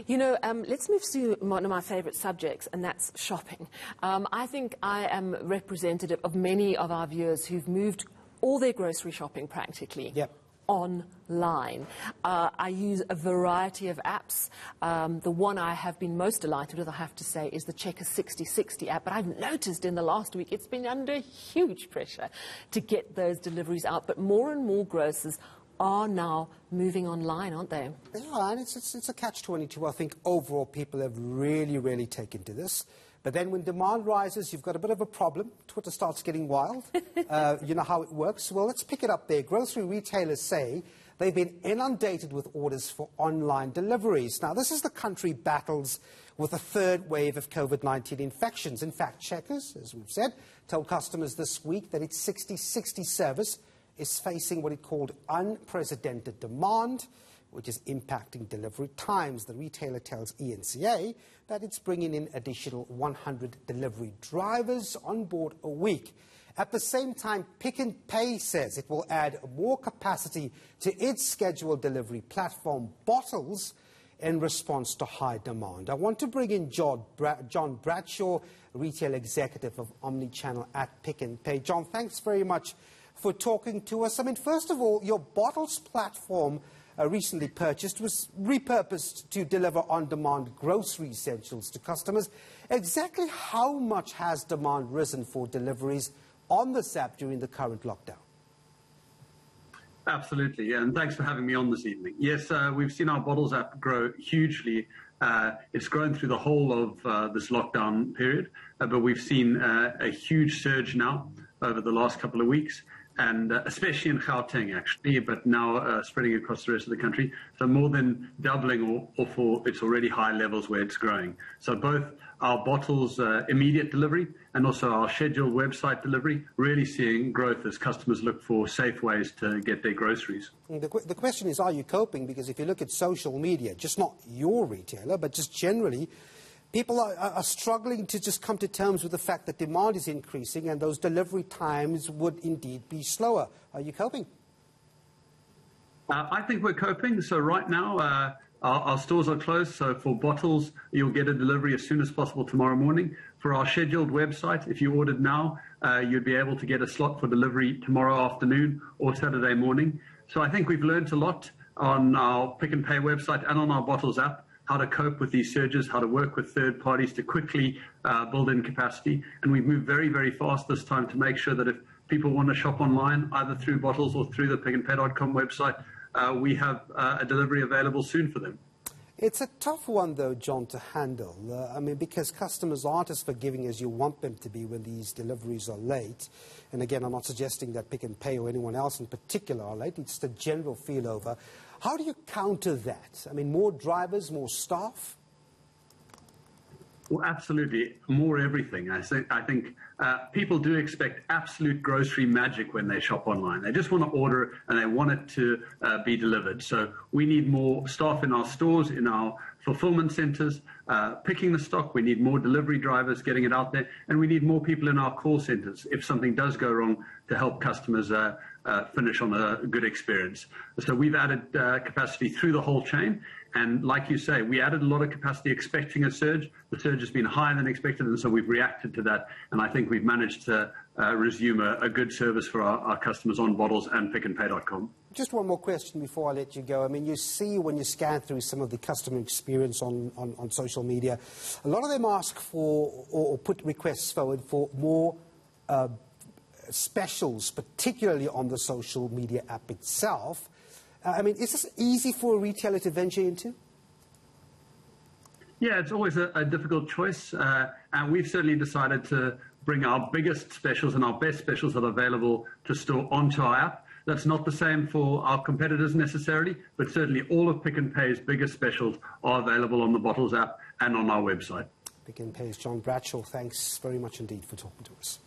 Let's move to one of my favourite subjects, and that's shopping. I think I am representative of many of our viewers who've moved all their grocery shopping practically. Yep. Online. I use a variety of apps. The one I have been most delighted with, I have to say, is the Checker 6060 app. But I've noticed in the last week it's been under huge pressure to get those deliveries out. But more and more grocers are now moving online, aren't they? Yeah, and it's a catch-22. I think overall people have really taken to this. But then when demand rises, you've got a bit of a problem. Twitter starts getting wild. You know how it works. Well, let's pick it up there. Grocery retailers say they've been inundated with orders for online deliveries. Now, this is the country battles with a third wave of COVID-19 infections. In fact, Checkers, as we've said, told customers this week that its 6060 service is facing what it called unprecedented demand, which is impacting delivery times. The retailer tells ENCA that it's bringing in additional 100 delivery drivers on board a week. At the same time, Pick n Pay says it will add more capacity to its scheduled delivery platform, Bottles, in response to high demand. I want to bring in John Bradshaw, retail executive of Omnichannel at Pick n Pay. John, thanks very much for talking to us. I mean, first of all, your Bottles platform recently purchased was repurposed to deliver on-demand grocery essentials to customers. Exactly how much has demand risen for deliveries on this app during the current lockdown? Absolutely, and thanks for having me on this evening. Yes, we've seen our Bottles app grow hugely. It's grown through the whole of this lockdown period, but we've seen a huge surge now over the last couple of weeks. And especially in Gauteng, actually, but now spreading across the rest of the country. So more than doubling or for its already high levels where it's growing. So both our Bottles immediate delivery and also our scheduled website delivery really seeing growth as customers look for safe ways to get their groceries. The question is, are you coping? Because if you look at social media, just not your retailer, but just generally, people are struggling to just come to terms with the fact that demand is increasing and those delivery times would indeed be slower. Are you coping? I think we're coping. So right now, our stores are closed. So for Bottles, you'll get a delivery as soon as possible tomorrow morning. For our scheduled website, if you ordered now, you'd be able to get a slot for delivery tomorrow afternoon or Saturday morning. So I think we've learned a lot on our Pick n Pay website and on our Bottles app, how to cope with these surges, how to work with third parties to quickly build in capacity. And we've moved very fast this time to make sure that if people want to shop online, either through Bottles or through the picknpay.com website, we have a delivery available soon for them. It's a tough one, though, John, to handle. I mean, because customers aren't as forgiving as you want them to be when these deliveries are late. And again, I'm not suggesting that Pick n Pay or anyone else in particular are late. It's the general feel over. How do you counter that? I mean, more drivers, more staff? Well, absolutely. More everything. I think people do expect absolute grocery magic when they shop online. They just want to order and they want it to be delivered. So we need more staff in our stores, in our fulfillment centers, picking the stock. We need more delivery drivers getting it out there. And we need more people in our call centers if something does go wrong to help customers finish on a good experience. So we've added capacity through the whole chain. And like you say, we added a lot of capacity expecting a surge. The surge has been higher than expected, and so we've reacted to that. And I think we've managed to resume a good service for our customers on Bottles and picknpay.com. Just one more question before I let you go. I mean, you see when you scan through some of the customer experience on social media, a lot of them ask for or put requests forward for more specials, particularly on the social media app itself. I mean, is this easy for a retailer to venture into? Yeah, it's always a difficult choice. And we've certainly decided to bring our biggest specials and our best specials that are available to store onto our app. That's not the same for our competitors necessarily, but certainly all of Pick n Pay's biggest specials are available on the Bottles app and on our website. Pick n Pay's John Bradshaw, thanks very much indeed for talking to us.